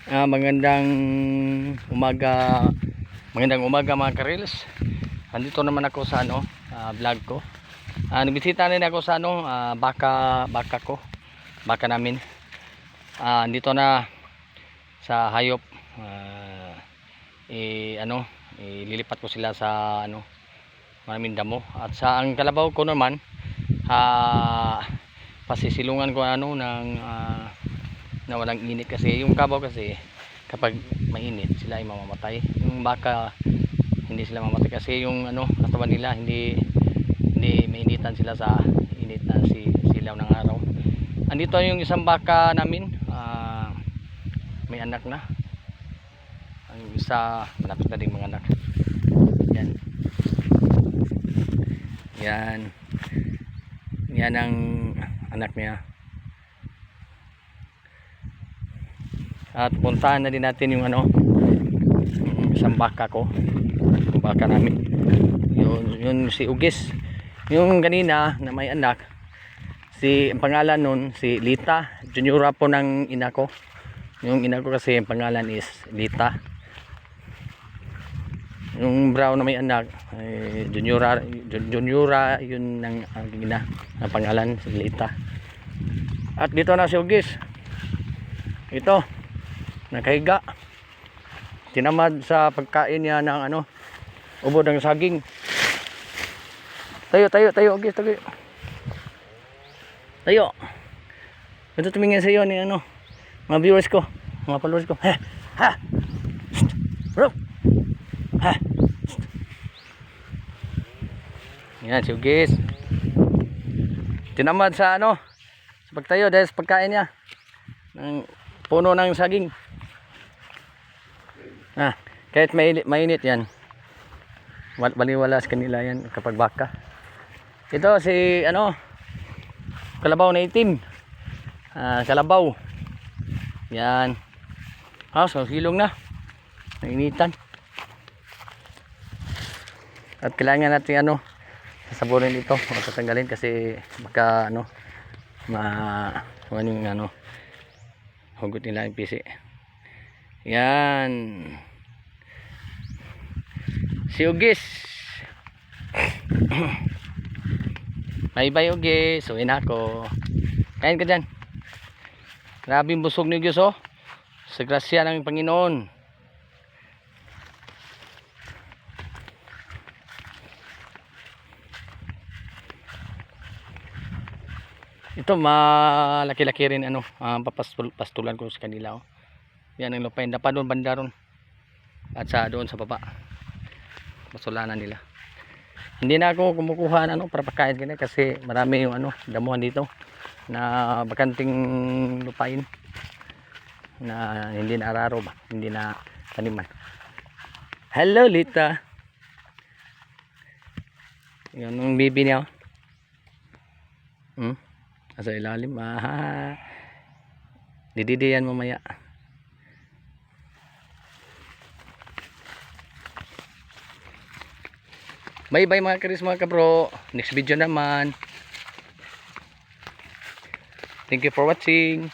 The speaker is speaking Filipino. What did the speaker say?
Magandang umaga. Magandang umaga mga karils. Andito naman ako sa vlog ko. Nagbisita rin ako sa baka ko. Baka namin. Andito na sa hayop. Ililipat ko sila sa maraming damo. At sa ang kalabaw ko naman, pasisilungan ko na walang init, kasi yung kabaw kasi kapag mainit sila ay mamamatay. Yung baka hindi sila mamamatay kasi yung katawan nila hindi mainitan sila sa init na silaw ng araw. Andito yung isang baka namin, may anak na. Ang isa malapit na ding mga anak. Yan ang anak niya. At puntahan na din natin yung isang baka ko, yung baka namin, yun si Ugis. Yung kanina na may anak, ang pangalan nun si Lita, juniora po ng ina ko. Yung ina ko kasi ang pangalan is Lita. Yung brown na may anak juniora yun ng ina, ang pangalan si Lita. At dito na si Ugis, ito nakahiga, tinamad sa pagkain niya ng ubod ng saging. Tayo Ugis, tayo. Ito tumingin sa iyo ni mga viewers ko, mga followers ko. Bro. Yan si Ugis, tinamad sa sa pagtayo dahil sa pagkain niya ng puno ng saging. Kahit mainit yan, baliwala sa kanila yan kapag baka. Ito si kalabaw na itim, kalabaw yan. So hilong na, nainitan. At kailangan natin sasabunin ito, matatanggalin kasi baka hugot nila yung pisi. Yan si Ugis. Bye Ugis, uwi na ako. Kain ka dyan. Grabing busog ni Ugis, sa grasya ng Panginoon. Ito malaki-laki rin pastulan ko sa kanila. Yan ang lupain, dapat doon banda ron at doon sa baba pasulanan nila. Hindi na ako kumukuha para pagkain ganyan kasi marami yung damuhan dito na bakanting lupain na hindi na araro ba, hindi na taniman. Hello Lita. Yan ang bibi niya. Sa ilalim. Dididiyan mamaya. Bye mga karis, mga kabro. Next video naman. Thank you for watching.